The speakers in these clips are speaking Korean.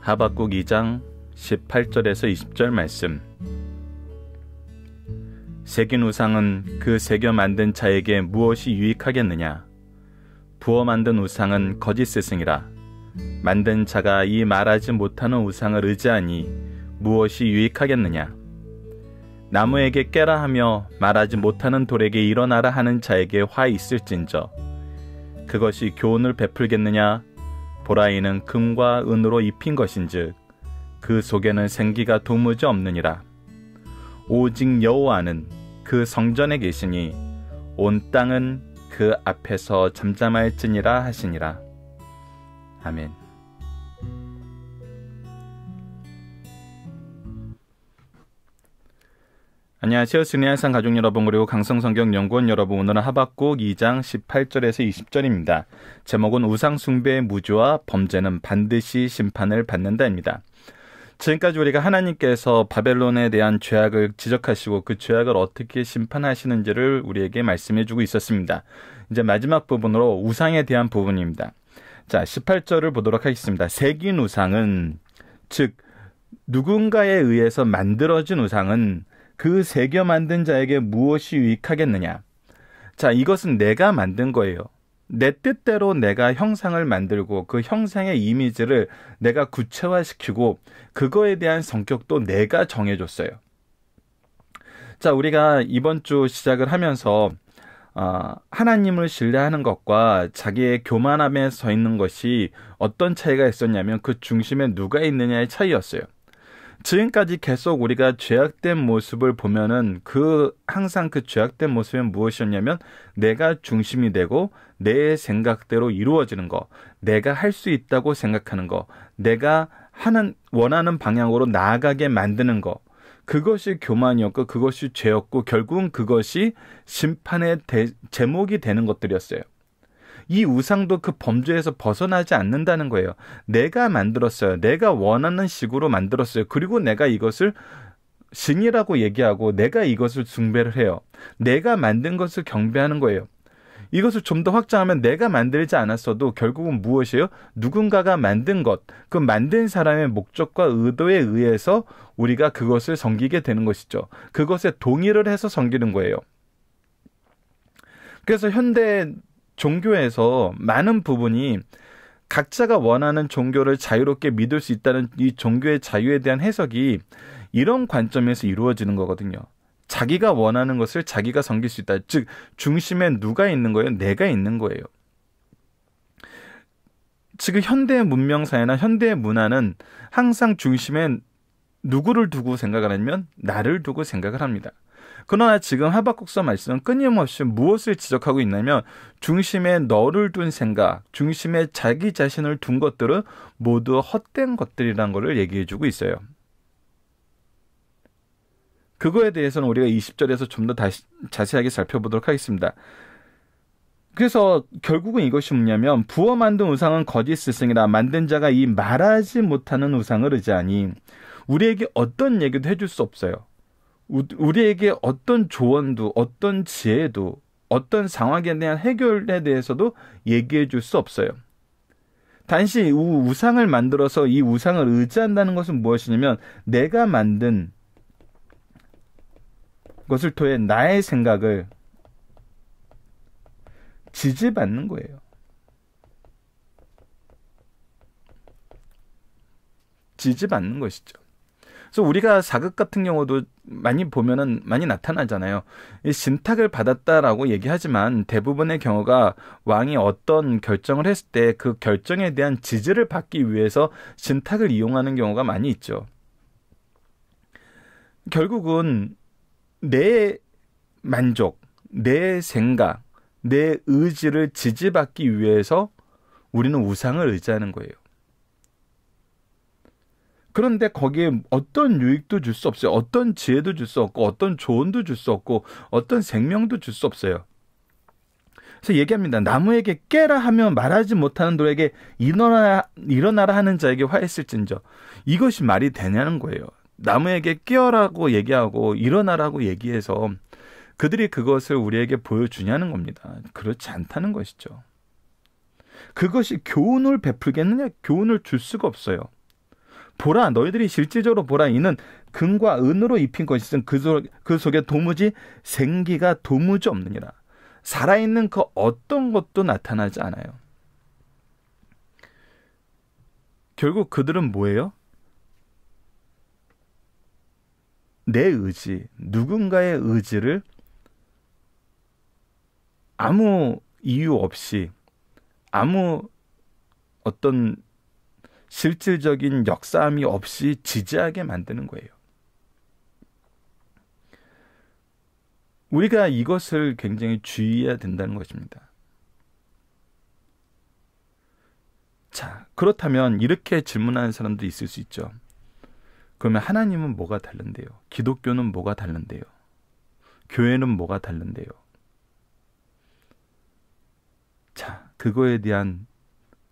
하박국 2장 18절에서 20절 말씀. 새긴 우상은 그 새겨 만든 자에게 무엇이 유익하겠느냐? 부어 만든 우상은 거짓 스승이라. 만든 자가 이 말하지 못하는 우상을 의지하니 무엇이 유익하겠느냐? 나무에게 깨라 하며 말하지 못하는 돌에게 일어나라 하는 자에게 화 있을진저. 그것이 교훈을 베풀겠느냐? 보라, 이는 금과 은으로 입힌 것인즉 그 속에는 생기가 도무지 없느니라. 오직 여호와는 그 성전에 계시니 온 땅은 그 앞에서 잠잠할지니라 하시니라. 아멘. 안녕하세요. 승리한산 가족 여러분, 그리고 강성성경연구원 여러분, 오늘은 하박국 2장 18절에서 20절입니다. 제목은 우상 숭배의 무주와 범죄는 반드시 심판을 받는다입니다. 지금까지 우리가 하나님께서 바벨론에 대한 죄악을 지적하시고 그 죄악을 어떻게 심판하시는지를 우리에게 말씀해 주고 있었습니다. 이제 마지막 부분으로 우상에 대한 부분입니다. 자, 18절을 보도록 하겠습니다. 새긴 우상은, 즉 누군가에 의해서 만들어진 우상은 그 새겨 만든 자에게 무엇이 유익하겠느냐? 자, 이것은 내가 만든 거예요. 내 뜻대로 내가 형상을 만들고 그 형상의 이미지를 내가 구체화시키고 그거에 대한 성격도 내가 정해줬어요. 자, 우리가 이번 주 시작을 하면서 하나님을 신뢰하는 것과 자기의 교만함에 서 있는 것이 어떤 차이가 있었냐면 그 중심에 누가 있느냐의 차이였어요. 지금까지 계속 우리가 죄악된 모습을 보면은 항상 그 죄악된 모습은 무엇이었냐면 내가 중심이 되고 내 생각대로 이루어지는 거, 내가 할 수 있다고 생각하는 거, 내가 원하는 방향으로 나아가게 만드는 거, 그것이 교만이었고 그것이 죄였고 결국은 그것이 심판의 제목이 되는 것들이었어요. 이 우상도 그 범죄에서 벗어나지 않는다는 거예요. 내가 만들었어요. 내가 원하는 식으로 만들었어요. 그리고 내가 이것을 신이라고 얘기하고 내가 이것을 숭배를 해요. 내가 만든 것을 경배하는 거예요. 이것을 좀 더 확장하면 내가 만들지 않았어도 결국은 무엇이에요? 누군가가 만든 것, 그 만든 사람의 목적과 의도에 의해서 우리가 그것을 섬기게 되는 것이죠. 그것에 동의를 해서 섬기는 거예요. 그래서 현대 종교에서 많은 부분이 각자가 원하는 종교를 자유롭게 믿을 수 있다는 이 종교의 자유에 대한 해석이 이런 관점에서 이루어지는 거거든요. 자기가 원하는 것을 자기가 섬길 수 있다. 즉 중심에 누가 있는 거예요? 내가 있는 거예요. 지금 현대의 문명사회나 현대의 문화는 항상 중심에 누구를 두고 생각을 하냐면 나를 두고 생각을 합니다. 그러나 지금 하박국서 말씀은 끊임없이 무엇을 지적하고 있냐면 중심에 너를 둔 생각, 중심에 자기 자신을 둔 것들은 모두 헛된 것들이라는 것을 얘기해주고 있어요. 그거에 대해서는 우리가 20절에서 좀 더 자세하게 살펴보도록 하겠습니다. 그래서 결국은 이것이 뭐냐면 부어 만든 우상은 거짓 스승이라. 만든 자가 이 말하지 못하는 우상을 의지하니. 우리에게 어떤 얘기도 해줄 수 없어요. 우리에게 어떤 조언도, 어떤 지혜도, 어떤 상황에 대한 해결에 대해서도 얘기해 줄 수 없어요. 단지 우상을 만들어서 이 우상을 의지한다는 것은 무엇이냐면 내가 만든 것을 통해 나의 생각을 지지받는 거예요. 지지받는 것이죠. 그래서 우리가 사극 같은 경우도 많이 보면은 많이 나타나잖아요. 이 신탁을 받았다라고 얘기하지만 대부분의 경우가 왕이 어떤 결정을 했을 때 그 결정에 대한 지지를 받기 위해서 신탁을 이용하는 경우가 많이 있죠. 결국은 내 만족, 내 생각, 내 의지를 지지받기 위해서 우리는 우상을 의지하는 거예요. 그런데 거기에 어떤 유익도 줄 수 없어요. 어떤 지혜도 줄 수 없고 어떤 조언도 줄 수 없고 어떤 생명도 줄 수 없어요. 그래서 얘기합니다. 나무에게 깨라 하면 말하지 못하는 돌에게 일어나라 하는 자에게 화했을진저. 이것이 말이 되냐는 거예요. 나무에게 깨어라고 얘기하고 일어나라고 얘기해서 그들이 그것을 우리에게 보여주냐는 겁니다. 그렇지 않다는 것이죠. 그것이 교훈을 베풀겠느냐? 교훈을 줄 수가 없어요. 보라, 너희들이 실질적으로 보라, 이는 금과 은으로 입힌 것이든 그 속에 도무지 생기가 도무지 없느니라. 살아있는 그 어떤 것도 나타나지 않아요. 결국 그들은 뭐예요? 내 의지, 누군가의 의지를 아무 이유 없이, 아무 어떤 실질적인 역사함이 없이 지지하게 만드는 거예요. 우리가 이것을 굉장히 주의해야 된다는 것입니다. 자, 그렇다면 이렇게 질문하는 사람도 있을 수 있죠. 그러면 하나님은 뭐가 다른데요? 기독교는 뭐가 다른데요? 교회는 뭐가 다른데요? 자, 그거에 대한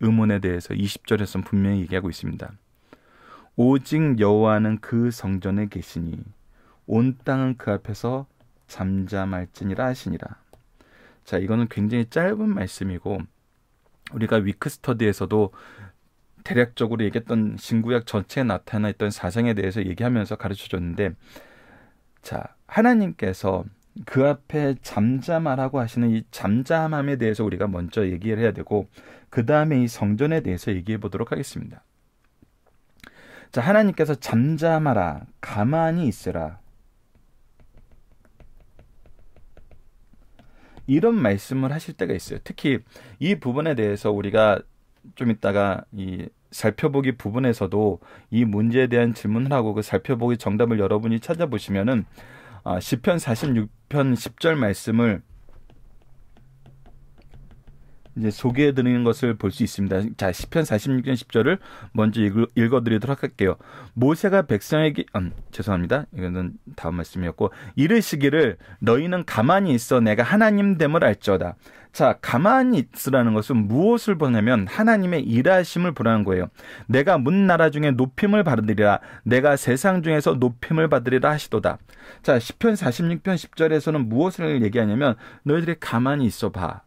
의문에 대해서 20절에서는 분명히 얘기하고 있습니다. 오직 여호와는 그 성전에 계시니 온 땅은 그 앞에서 잠잠할지니라 하시니라. 자, 이거는 굉장히 짧은 말씀이고 우리가 위크스터디에서도 대략적으로 얘기했던 신구약 전체에 나타나 있던 사상에 대해서 얘기하면서 가르쳐줬는데, 자, 하나님께서 그 앞에 잠잠하라고 하시는 이 잠잠함에 대해서 우리가 먼저 얘기를 해야 되고, 그 다음에 이 성전에 대해서 얘기해 보도록 하겠습니다. 자, 하나님께서 잠잠하라, 가만히 있으라, 이런 말씀을 하실 때가 있어요. 특히 이 부분에 대해서 우리가 좀 이따가 이 살펴보기 부분에서도 이 문제에 대한 질문을 하고 그 살펴보기 정답을 여러분이 찾아보시면은 시편 46편 10절 말씀을 이제 소개해드리는 것을 볼 수 있습니다. 자, 시편 46편 10절을 먼저 읽어드리도록 할게요. 모세가 백성에게 죄송합니다. 이거는 다음 말씀이었고, 이르시기를 너희는 가만히 있어 내가 하나님 됨을 알지어다. 자, 가만히 있으라는 것은 무엇을 보냐면 하나님의 일하심을 보라는 거예요. 내가 문 나라 중에 높임을 받으리라, 내가 세상 중에서 높임을 받으리라 하시도다. 자, 시편 46편 10절에서는 무엇을 얘기하냐면 너희들이 가만히 있어 봐.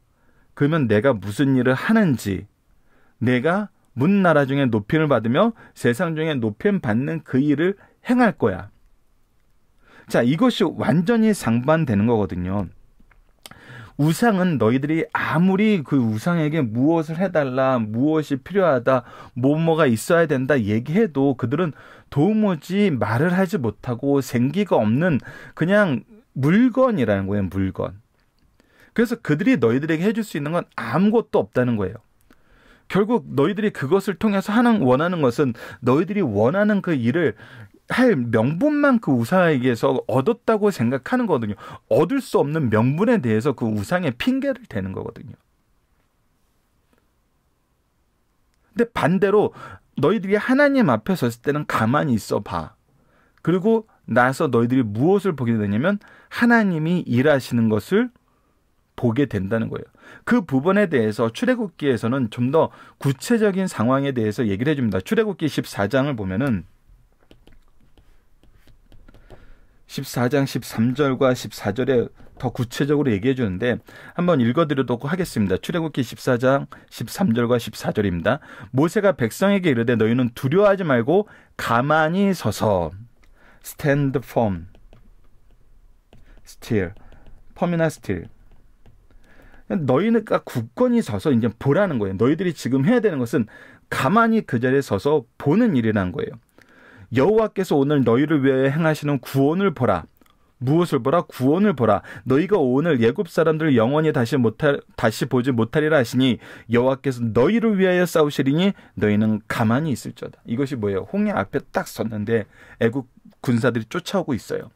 그러면 내가 무슨 일을 하는지, 내가 문 나라 중에 높임을 받으며 세상 중에 높임 받는 그 일을 행할 거야. 자, 이것이 완전히 상반되는 거거든요. 우상은 너희들이 아무리 그 우상에게 무엇을 해달라, 무엇이 필요하다, 뭐가 있어야 된다 얘기해도 그들은 도무지 말을 하지 못하고 생기가 없는 그냥 물건이라는 거예요, 물건. 그래서 그들이 너희들에게 해줄 수 있는 건 아무것도 없다는 거예요. 결국 너희들이 그것을 통해서 원하는 것은 너희들이 원하는 그 일을 할 명분만 그 우상에게서 얻었다고 생각하는 거거든요. 얻을 수 없는 명분에 대해서 그 우상의 핑계를 대는 거거든요. 근데 반대로 너희들이 하나님 앞에 섰을 때는 가만히 있어 봐. 그리고 나서 너희들이 무엇을 보게 되냐면 하나님이 일하시는 것을 보게 된다는 거예요. 그 부분에 대해서 출애굽기에서는 좀 더 구체적인 상황에 대해서 얘기를 해줍니다. 출애굽기 14장을 보면은 14장 13절과 14절에 더 구체적으로 얘기해 주는데 한번 읽어드리도록 하겠습니다. 출애굽기 14장 13절과 14절입니다. 모세가 백성에게 이르되 너희는 두려워하지 말고 가만히 서서 stand firm, still, firm이나 still. 너희가 굳건히 서서 이제 보라는 거예요. 너희들이 지금 해야 되는 것은 가만히 그 자리에 서서 보는 일이라는 거예요. 여호와께서 오늘 너희를 위하여 행하시는 구원을 보라. 무엇을 보라? 구원을 보라. 너희가 오늘 애굽 사람들을 영원히 다시 보지 못하리라 하시니 여호와께서 너희를 위하여 싸우시리니 너희는 가만히 있을지어다. 이것이 뭐예요? 홍해 앞에 딱 섰는데 애굽 군사들이 쫓아오고 있어요.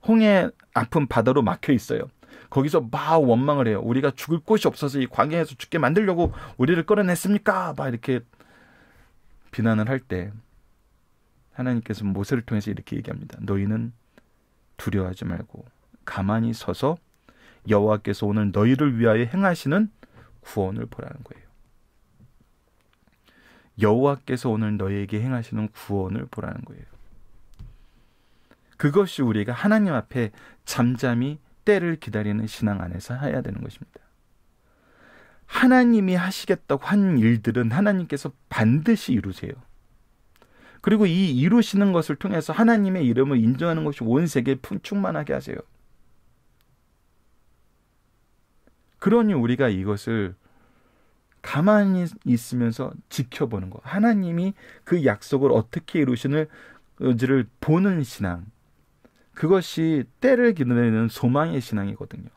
홍해 앞은 바다로 막혀 있어요. 거기서 막 원망을 해요. 우리가 죽을 곳이 없어서 이 광야에서 죽게 만들려고 우리를 끌어냈습니까? 막 이렇게 비난을 할 때 하나님께서 모세를 통해서 이렇게 얘기합니다. 너희는 두려워하지 말고 가만히 서서 여호와께서 오늘 너희를 위하여 행하시는 구원을 보라는 거예요. 여호와께서 오늘 너희에게 행하시는 구원을 보라는 거예요. 그것이 우리가 하나님 앞에 잠잠히 때를 기다리는 신앙 안에서 해야 되는 것입니다. 하나님이 하시겠다고 한 일들은 하나님께서 반드시 이루세요. 그리고 이 이루시는 것을 통해서 하나님의 이름을 인정하는 것이 온 세계에 충만하게 하세요. 그러니 우리가 이것을 가만히 있으면서 지켜보는 것. 하나님이 그 약속을 어떻게 이루시는지를 보는 신앙. 그것이 때를 기다리는 소망의 신앙이거든요.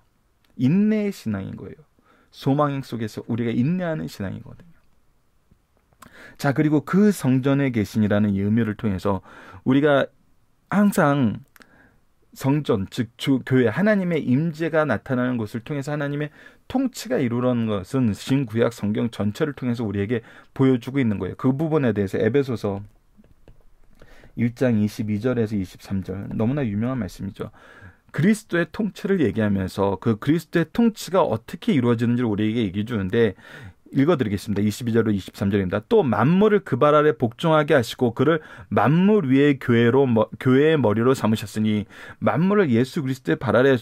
인내의 신앙인 거예요. 소망 속에서 우리가 인내하는 신앙이거든요. 자, 그리고 그 성전에 계신이라는 이 의미를 통해서 우리가 항상 성전, 즉 교회, 하나님의 임재가 나타나는 것을 통해서 하나님의 통치가 이루어진 것은 신구약 성경 전체를 통해서 우리에게 보여주고 있는 거예요. 그 부분에 대해서 에베소서 1장 22절에서 23절 너무나 유명한 말씀이죠. 그리스도의 통치를 얘기하면서 그 그리스도의 통치가 어떻게 이루어지는지를 우리에게 얘기해 주는데 읽어드리겠습니다. 22절로 23절입니다. 또 만물을 그 발 아래 복종하게 하시고 그를 만물 위의 교회의 머리로 삼으셨으니 만물을 예수 그리스도의 발 아래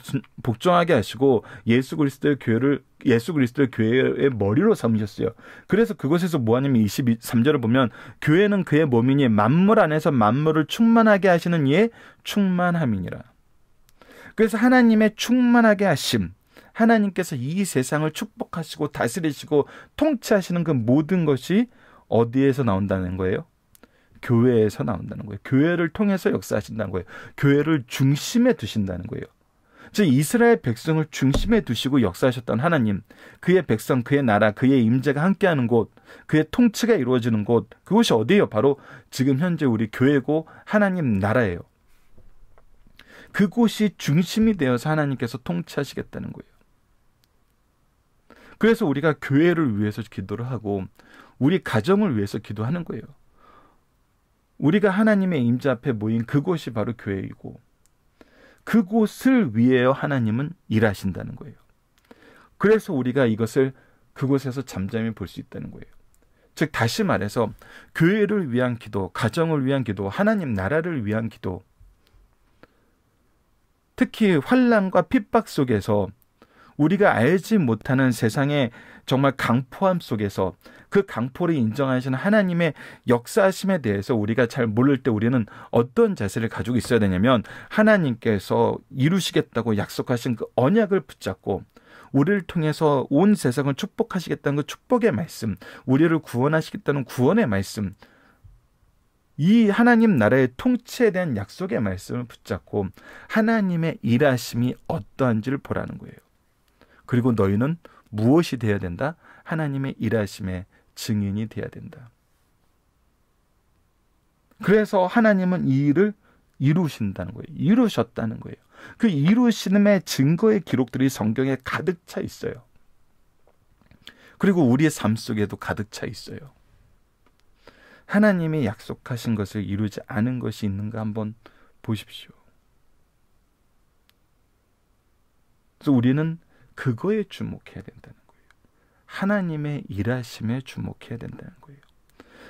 복종하게 하시고 예수 그리스도의 교회의 머리로 삼으셨어요. 그래서 그곳에서 뭐하냐면 23절을 보면 교회는 그의 몸이니 만물 안에서 만물을 충만하게 하시는 이의 충만함이니라. 그래서 하나님의 충만하게 하심, 하나님께서 이 세상을 축복하시고 다스리시고 통치하시는 그 모든 것이 어디에서 나온다는 거예요? 교회에서 나온다는 거예요. 교회를 통해서 역사하신다는 거예요. 교회를 중심에 두신다는 거예요. 즉 이스라엘 백성을 중심에 두시고 역사하셨던 하나님, 그의 백성, 그의 나라, 그의 임재가 함께하는 곳, 그의 통치가 이루어지는 곳, 그곳이 어디예요? 바로 지금 현재 우리 교회고 하나님 나라예요. 그곳이 중심이 되어서 하나님께서 통치하시겠다는 거예요. 그래서 우리가 교회를 위해서 기도를 하고 우리 가정을 위해서 기도하는 거예요. 우리가 하나님의 임재 앞에 모인 그곳이 바로 교회이고 그곳을 위하여 하나님은 일하신다는 거예요. 그래서 우리가 이것을 그곳에서 잠잠히 볼 수 있다는 거예요. 즉 다시 말해서 교회를 위한 기도, 가정을 위한 기도, 하나님 나라를 위한 기도, 특히 환난과 핍박 속에서 우리가 알지 못하는 세상의 정말 강포함 속에서 그 강포를 인정하시는 하나님의 역사하심에 대해서 우리가 잘 모를 때 우리는 어떤 자세를 가지고 있어야 되냐면 하나님께서 이루시겠다고 약속하신 그 언약을 붙잡고 우리를 통해서 온 세상을 축복하시겠다는 그 축복의 말씀, 우리를 구원하시겠다는 구원의 말씀, 이 하나님 나라의 통치에 대한 약속의 말씀을 붙잡고 하나님의 일하심이 어떠한지를 보라는 거예요. 그리고 너희는 무엇이 되어야 된다? 하나님의 일하심의 증인이 되어야 된다. 그래서 하나님은 이 일을 이루신다는 거예요. 이루셨다는 거예요. 그 이루심의 증거의 기록들이 성경에 가득 차 있어요. 그리고 우리의 삶 속에도 가득 차 있어요. 하나님이 약속하신 것을 이루지 않은 것이 있는가 한번 보십시오. 그래서 우리는 그거에 주목해야 된다는 거예요. 하나님의 일하심에 주목해야 된다는 거예요.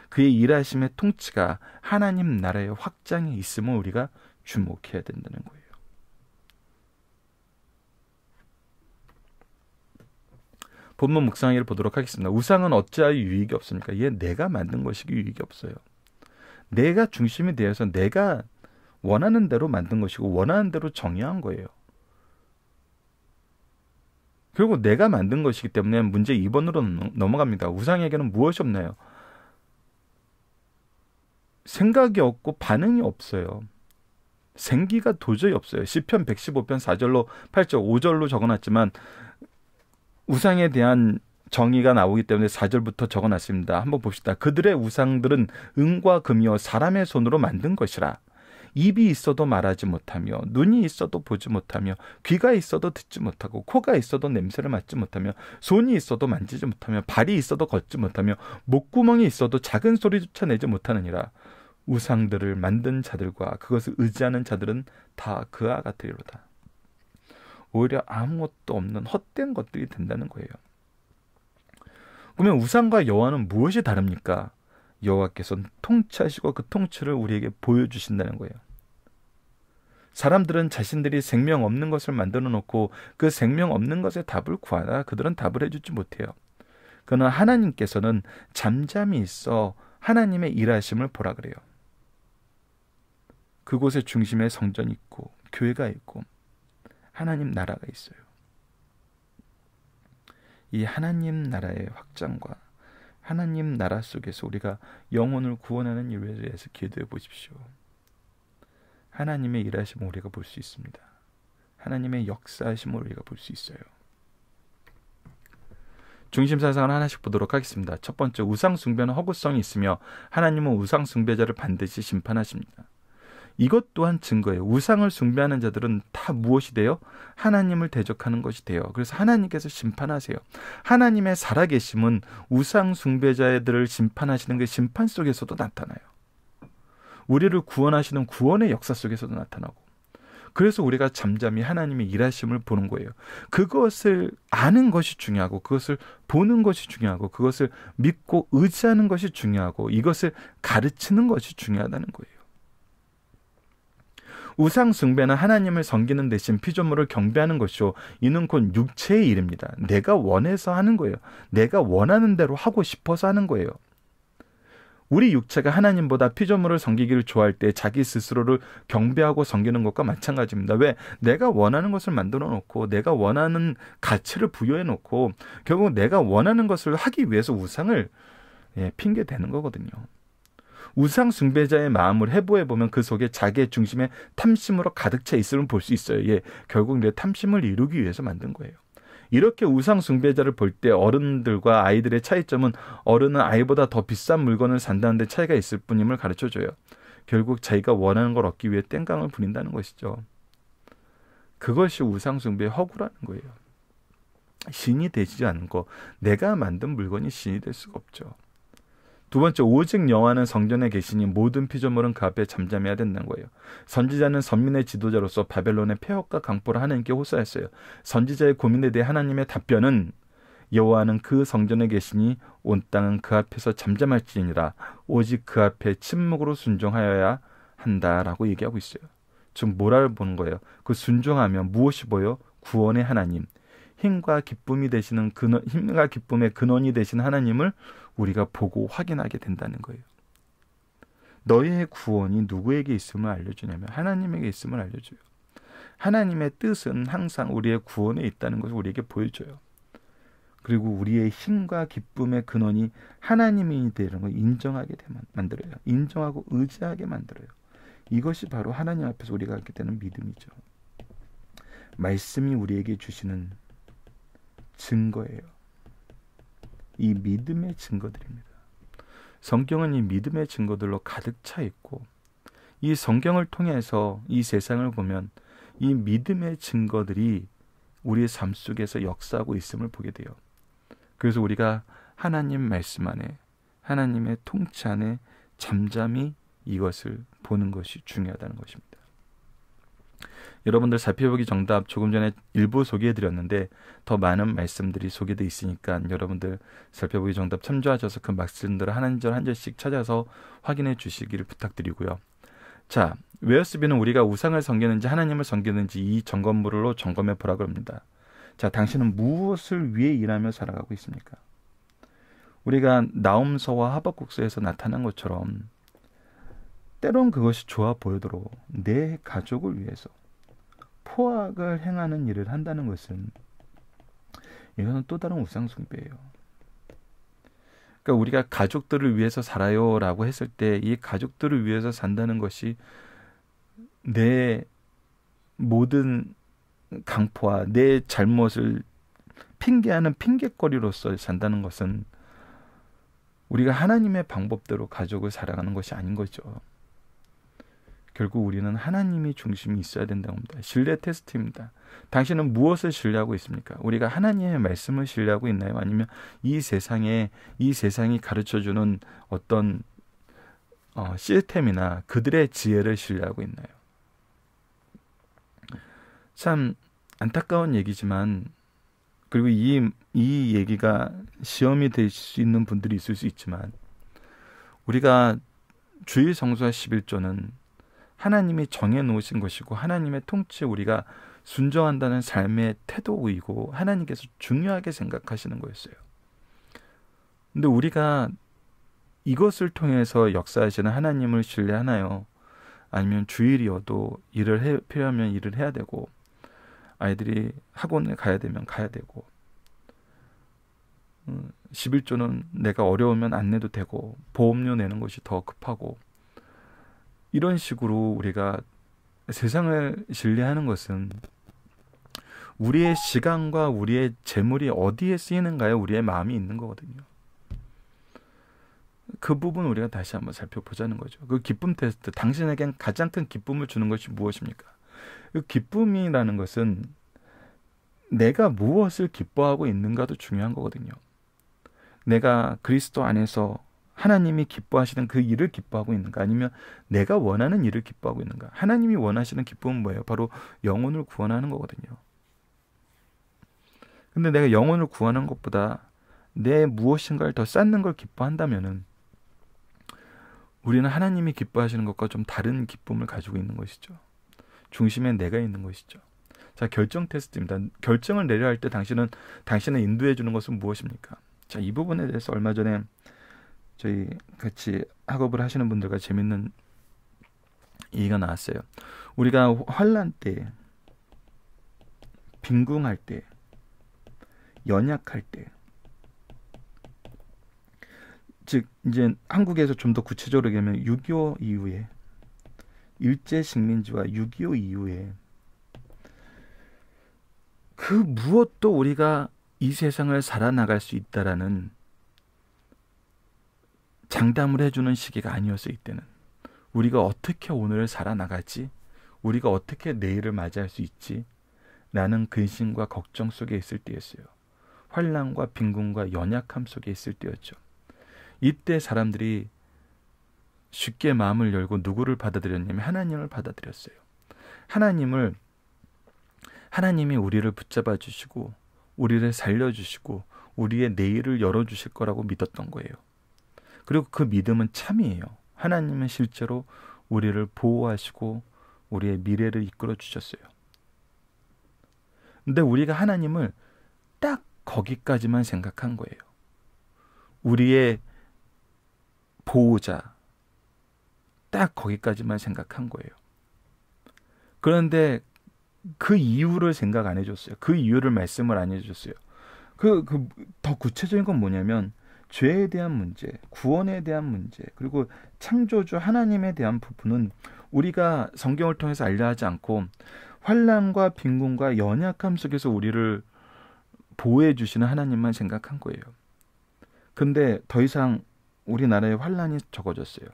그의 일하심의 통치가 하나님 나라의 확장에 있음을 우리가 주목해야 된다는 거예요. 본문 묵상하기를 보도록 하겠습니다. 우상은 어찌하여 유익이 없습니까? 얘 내가 만든 것이 유익이 없어요. 내가 중심이 되어서 내가 원하는 대로 만든 것이고 원하는 대로 정의한 거예요. 결국 내가 만든 것이기 때문에 문제 2번으로 넘어갑니다. 우상에게는 무엇이 없나요? 생각이 없고 반응이 없어요. 생기가 도저히 없어요. 시편 115편 4절로 8절 5절로 적어놨지만 우상에 대한 정의가 나오기 때문에 4절부터 적어놨습니다. 한번 봅시다. 그들의 우상들은 은과 금이요 사람의 손으로 만든 것이라. 입이 있어도 말하지 못하며 눈이 있어도 보지 못하며 귀가 있어도 듣지 못하고 코가 있어도 냄새를 맡지 못하며 손이 있어도 만지지 못하며 발이 있어도 걷지 못하며 목구멍이 있어도 작은 소리조차 내지 못하느니라. 우상들을 만든 자들과 그것을 의지하는 자들은 다 그와 같으리로다. 오히려 아무것도 없는 헛된 것들이 된다는 거예요. 그러면 우상과 여호와는 무엇이 다릅니까? 여호와께서는 통치하시고 그 통치를 우리에게 보여주신다는 거예요. 사람들은 자신들이 생명 없는 것을 만들어 놓고 그 생명 없는 것에 답을 구하다 그들은 답을 해주지 못해요. 그러나 하나님께서는 잠잠히 있어 하나님의 일하심을 보라 그래요. 그곳의 중심에 성전이 있고 교회가 있고 하나님 나라가 있어요. 이 하나님 나라의 확장과 하나님 나라 속에서 우리가 영혼을 구원하는 일에 대해서 기도해 보십시오. 하나님의 일하심을 우리가 볼 수 있습니다. 하나님의 역사하심을 우리가 볼 수 있어요. 중심 사상을 하나씩 보도록 하겠습니다. 첫 번째, 우상 숭배는 허구성이 있으며 하나님은 우상 숭배자를 반드시 심판하십니다. 이것 또한 증거예요. 우상을 숭배하는 자들은 다 무엇이 돼요? 하나님을 대적하는 것이 돼요. 그래서 하나님께서 심판하세요. 하나님의 살아계심은 우상 숭배자들을 심판하시는 그 심판 속에서도 나타나요. 우리를 구원하시는 구원의 역사 속에서도 나타나고, 그래서 우리가 잠잠히 하나님의 일하심을 보는 거예요. 그것을 아는 것이 중요하고, 그것을 보는 것이 중요하고, 그것을 믿고 의지하는 것이 중요하고, 이것을 가르치는 것이 중요하다는 거예요. 우상 숭배는 하나님을 섬기는 대신 피조물을 경배하는 것이요, 이는 곧 육체의 일입니다. 내가 원해서 하는 거예요. 내가 원하는 대로 하고 싶어서 하는 거예요. 우리 육체가 하나님보다 피조물을 섬기기를 좋아할 때 자기 스스로를 경배하고 섬기는 것과 마찬가지입니다. 왜? 내가 원하는 것을 만들어 놓고 내가 원하는 가치를 부여해 놓고 결국 내가 원하는 것을 하기 위해서 우상을 핑계 대는 거거든요. 우상 숭배자의 마음을 해부해 보면 그 속에 자기의 중심에 탐심으로 가득 차 있음을 볼 수 있어요. 결국 내 탐심을 이루기 위해서 만든 거예요. 이렇게 우상 숭배자를 볼 때 어른들과 아이들의 차이점은 어른은 아이보다 더 비싼 물건을 산다는 데 차이가 있을 뿐임을 가르쳐줘요. 결국 자기가 원하는 걸 얻기 위해 땡깡을 부린다는 것이죠. 그것이 우상 숭배의 허구라는 거예요. 신이 되지 않은 거, 내가 만든 물건이 신이 될 수가 없죠. 두 번째, 오직 여호와는 성전에 계시니 모든 피조물은 그 앞에 잠잠해야 된다는 거예요. 선지자는 선민의 지도자로서 바벨론의 폐허과 강포를 하나님께 호소했어요. 선지자의 고민에 대해 하나님의 답변은 여호와는 그 성전에 계시니 온 땅은 그 앞에서 잠잠할지니라. 오직 그 앞에 침묵으로 순종하여야 한다라고 얘기하고 있어요. 즉 뭐라를 보는 거예요? 그 순종하면 무엇이 보여? 구원의 하나님, 힘과 기쁨의 근원이 되신 하나님을 우리가 보고 확인하게 된다는 거예요. 너희의 구원이 누구에게 있음을 알려주냐면 하나님에게 있음을 알려줘요. 하나님의 뜻은 항상 우리의 구원에 있다는 것을 우리에게 보여줘요. 그리고 우리의 힘과 기쁨의 근원이 하나님이 되는 걸 인정하게 만들어요. 인정하고 의지하게 만들어요. 이것이 바로 하나님 앞에서 우리가 갖게 되는 믿음이죠. 말씀이 우리에게 주시는 증거예요. 이 믿음의 증거들입니다. 성경은 이 믿음의 증거들로 가득 차 있고, 이 성경을 통해서 이 세상을 보면 이 믿음의 증거들이 우리의 삶 속에서 역사하고 있음을 보게 돼요. 그래서 우리가 하나님 말씀 안에, 하나님의 통치 안에 잠잠히 이것을 보는 것이 중요하다는 것입니다. 여러분들 살펴보기 정답 조금 전에 일부 소개해드렸는데 더 많은 말씀들이 소개되어 있으니까 여러분들 살펴보기 정답 참조하셔서 그 말씀들을 한 절 한 절씩 찾아서 확인해 주시기를 부탁드리고요. 자, 웨어스비는 우리가 우상을 섬기는지 하나님을 섬기는지 이 점검물로 점검해 보라고 합니다. 자, 당신은 무엇을 위해 일하며 살아가고 있습니까? 우리가 나홈서와 하박국서에서 나타난 것처럼 때론 그것이 좋아 보이도록 내 가족을 위해서 포악을 행하는 일을 한다는 것은 이거는 또 다른 우상 숭배예요. 그러니까 우리가 가족들을 위해서 살아요라고 했을 때 이 가족들을 위해서 산다는 것이 내 모든 강포와 내 잘못을 핑계하는 핑계거리로서 산다는 것은 우리가 하나님의 방법대로 가족을 살아가는 것이 아닌 거죠. 결국 우리는 하나님이 중심이 있어야 된다고 합니다. 신뢰 테스트입니다. 당신은 무엇을 신뢰하고 있습니까? 우리가 하나님의 말씀을 신뢰하고 있나요? 아니면 이 세상이 가르쳐주는 어떤 시스템이나 그들의 지혜를 신뢰하고 있나요? 참 안타까운 얘기지만, 그리고 이 얘기가 시험이 될 수 있는 분들이 있을 수 있지만, 우리가 주일 성수와 11조는 하나님이 정해놓으신 것이고 하나님의 통치에 우리가 순종한다는 삶의 태도이고 하나님께서 중요하게 생각하시는 거였어요. 근데 우리가 이것을 통해서 역사하시는 하나님을 신뢰하나요? 아니면 주일이어도 필요하면 일을 해야 되고, 아이들이 학원에 가야 되면 가야 되고, 11조는 내가 어려우면 안 내도 되고, 보험료 내는 것이 더 급하고, 이런 식으로 우리가 세상을 신뢰하는 것은 우리의 시간과 우리의 재물이 어디에 쓰이는가에 우리의 마음이 있는 거거든요. 그 부분 우리가 다시 한번 살펴보자는 거죠. 그 기쁨 테스트, 당신에겐 가장 큰 기쁨을 주는 것이 무엇입니까? 그 기쁨이라는 것은 내가 무엇을 기뻐하고 있는가도 중요한 거거든요. 내가 그리스도 안에서 하나님이 기뻐하시는 그 일을 기뻐하고 있는가, 아니면 내가 원하는 일을 기뻐하고 있는가. 하나님이 원하시는 기쁨은 뭐예요? 바로 영혼을 구원하는 거거든요. 근데 내가 영혼을 구하는 것보다 내 무엇인가를 더 쌓는 걸 기뻐한다면은 우리는 하나님이 기뻐하시는 것과 좀 다른 기쁨을 가지고 있는 것이죠. 중심에 내가 있는 것이죠. 자, 결정 테스트입니다. 결정을 내려야 할 때 당신을 인도해 주는 것은 무엇입니까? 자, 이 부분에 대해서 얼마 전에 저희 같이 학업을 하시는 분들과 재밌는 얘기가 나왔어요. 우리가 환난 때, 빈궁할 때, 연약할 때, 즉 이제 한국에서 좀 더 구체적으로 얘기하면 6.25 이후에, 일제식민지와 6.25 이후에 그 무엇도 우리가 이 세상을 살아나갈 수 있다라는 장담을 해주는 시기가 아니었어요. 이때는 우리가 어떻게 오늘을 살아나가지, 우리가 어떻게 내일을 맞이할 수 있지 라는 근심과 걱정 속에 있을 때였어요. 환난과 빈궁과 연약함 속에 있을 때였죠. 이때 사람들이 쉽게 마음을 열고 누구를 받아들였냐면 하나님을 받아들였어요. 하나님이 우리를 붙잡아 주시고 우리를 살려주시고 우리의 내일을 열어주실 거라고 믿었던 거예요. 그리고 그 믿음은 참이에요. 하나님은 실제로 우리를 보호하시고 우리의 미래를 이끌어 주셨어요. 근데 우리가 하나님을 딱 거기까지만 생각한 거예요. 우리의 보호자, 딱 거기까지만 생각한 거예요. 그런데 그 이유를 생각 안 해줬어요. 그 이유를 말씀을 안 해줬어요. 더 구체적인 건 뭐냐면 죄에 대한 문제, 구원에 대한 문제, 그리고 창조주 하나님에 대한 부분은 우리가 성경을 통해서 알려하지 않고 환난과 빈궁과 연약함 속에서 우리를 보호해 주시는 하나님만 생각한 거예요. 근데 더 이상 우리나라의 환난이 적어졌어요.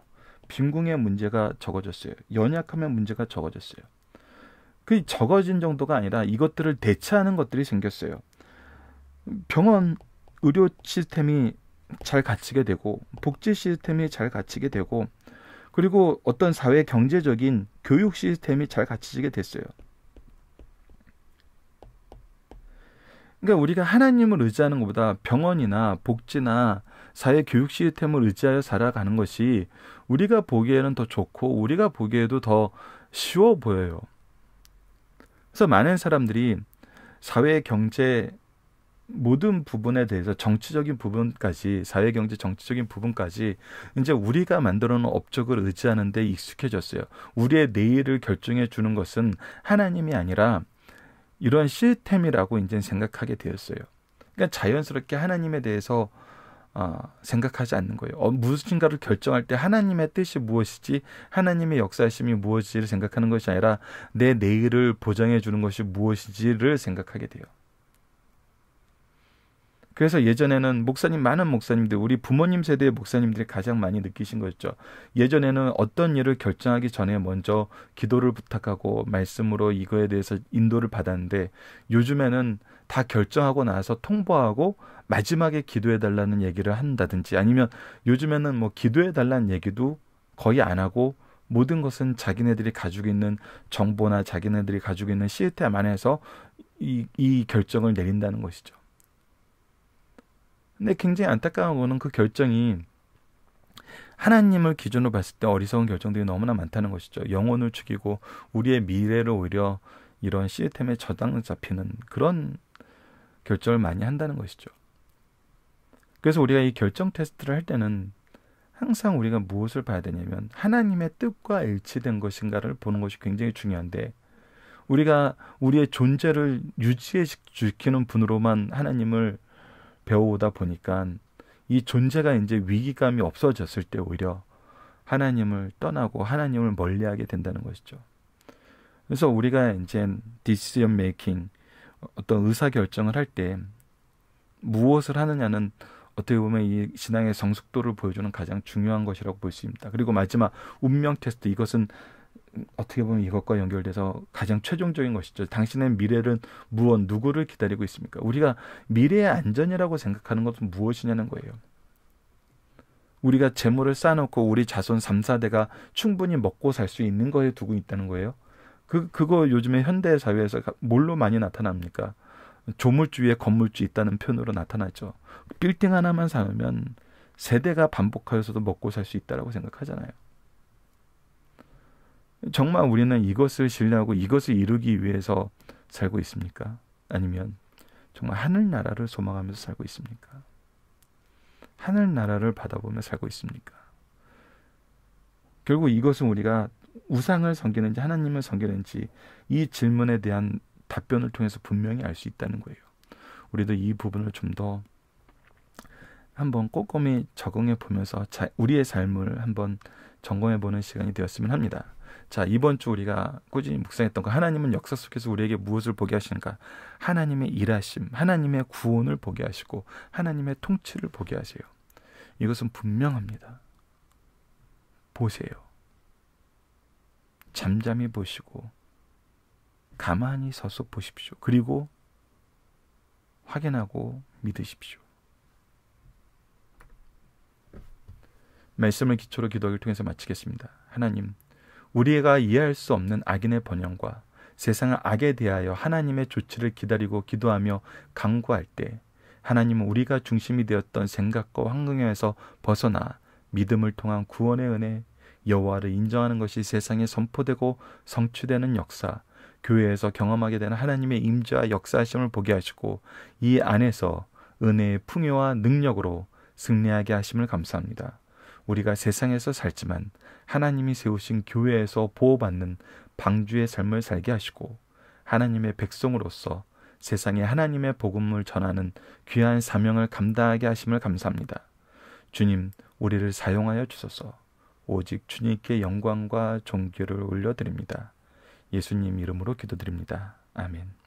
빈궁의 문제가 적어졌어요. 연약함의 문제가 적어졌어요. 그 적어진 정도가 아니라 이것들을 대체하는 것들이 생겼어요. 병원, 의료 시스템이 잘 갖추게 되고 복지 시스템이 잘 갖추게 되고 그리고 어떤 사회 경제적인 교육 시스템이 잘 갖춰지게 됐어요. 그러니까 우리가 하나님을 의지하는 것보다 병원이나 복지나 사회 교육 시스템을 의지하여 살아가는 것이 우리가 보기에는 더 좋고 우리가 보기에도 더 쉬워 보여요. 그래서 많은 사람들이 사회 경제 모든 부분에 대해서 정치적인 부분까지, 사회 경제 정치적인 부분까지 이제 우리가 만들어 놓은 업적을 의지하는 데 익숙해졌어요. 우리의 내일을 결정해 주는 것은 하나님이 아니라 이런 시스템이라고 이제 생각하게 되었어요. 그러니까 자연스럽게 하나님에 대해서 생각하지 않는 거예요. 무엇인가를 결정할 때 하나님의 뜻이 무엇이지, 하나님의 역사심이 무엇인지를 생각하는 것이 아니라 내 내일을 보장해 주는 것이 무엇인지를 생각하게 돼요. 그래서 예전에는 많은 목사님들, 우리 부모님 세대의 목사님들이 가장 많이 느끼신 거죠. 예전에는 어떤 일을 결정하기 전에 먼저 기도를 부탁하고 말씀으로 이거에 대해서 인도를 받았는데 요즘에는 다 결정하고 나서 통보하고 마지막에 기도해달라는 얘기를 한다든지, 아니면 요즘에는 뭐 기도해달라는 얘기도 거의 안 하고 모든 것은 자기네들이 가지고 있는 정보나 자기네들이 가지고 있는 시스템 안에서 이 결정을 내린다는 것이죠. 근데 굉장히 안타까운 거는 그 결정이 하나님을 기준으로 봤을 때 어리석은 결정들이 너무나 많다는 것이죠. 영혼을 죽이고 우리의 미래를 오히려 이런 시스템에 저당 잡히는 그런 결정을 많이 한다는 것이죠. 그래서 우리가 이 결정 테스트를 할 때는 항상 우리가 무엇을 봐야 되냐면 하나님의 뜻과 일치된 것인가를 보는 것이 굉장히 중요한데, 우리가 우리의 존재를 유지시키는 분으로만 하나님을 배워오다 보니까 이 존재가 이제 위기감이 없어졌을 때 오히려 하나님을 떠나고 하나님을 멀리하게 된다는 것이죠. 그래서 우리가 이제 decision making, 어떤 의사 결정을 할 때 무엇을 하느냐는 어떻게 보면 이 신앙의 성숙도를 보여주는 가장 중요한 것이라고 볼 수 있습니다. 그리고 마지막 운명 테스트, 이것은 어떻게 보면 이것과 연결돼서 가장 최종적인 것이죠. 당신의 미래는 무엇, 누구를 기다리고 있습니까? 우리가 미래의 안전이라고 생각하는 것은 무엇이냐는 거예요. 우리가 재물을 쌓아놓고 우리 자손 3, 4대가 충분히 먹고 살 수 있는 거에 두고 있다는 거예요. 그거 요즘에 현대 사회에서 뭘로 많이 나타납니까? 조물주의 건물주 있다는 표현으로 나타나죠. 빌딩 하나만 사면 세대가 반복하여서도 먹고 살 수 있다고 생각하잖아요. 정말 우리는 이것을 신뢰하고 이것을 이루기 위해서 살고 있습니까? 아니면 정말 하늘나라를 소망하면서 살고 있습니까? 하늘나라를 받아보며 살고 있습니까? 결국 이것은 우리가 우상을 섬기는지 하나님을 섬기는지 이 질문에 대한 답변을 통해서 분명히 알 수 있다는 거예요. 우리도 이 부분을 좀 더 한번 꼼꼼히 적응해 보면서 우리의 삶을 한번 점검해 보는 시간이 되었으면 합니다. 자, 이번 주 우리가 꾸준히 묵상했던 거, 하나님은 역사 속에서 우리에게 무엇을 보게 하시는가? 하나님의 일하심, 하나님의 구원을 보게 하시고 하나님의 통치를 보게 하세요. 이것은 분명합니다. 보세요. 잠잠히 보시고 가만히 서서 보십시오. 그리고 확인하고 믿으십시오. 말씀을 기초로 기도하기를 통해서 마치겠습니다. 하나님, 우리가 이해할 수 없는 악인의 번영과 세상의 악에 대하여 하나님의 조치를 기다리고 기도하며 간구할 때 하나님은 우리가 중심이 되었던 생각과 환경에서 벗어나 믿음을 통한 구원의 은혜, 여호와를 인정하는 것이 세상에 선포되고 성취되는 역사, 교회에서 경험하게 되는 하나님의 임재와 역사하심을 보게 하시고 이 안에서 은혜의 풍요와 능력으로 승리하게 하심을 감사합니다. 우리가 세상에서 살지만 하나님이 세우신 교회에서 보호받는 방주의 삶을 살게 하시고 하나님의 백성으로서 세상에 하나님의 복음을 전하는 귀한 사명을 감당하게 하심을 감사합니다. 주님, 우리를 사용하여 주소서. 오직 주님께 영광과 존귀를 올려드립니다. 예수님 이름으로 기도드립니다. 아멘.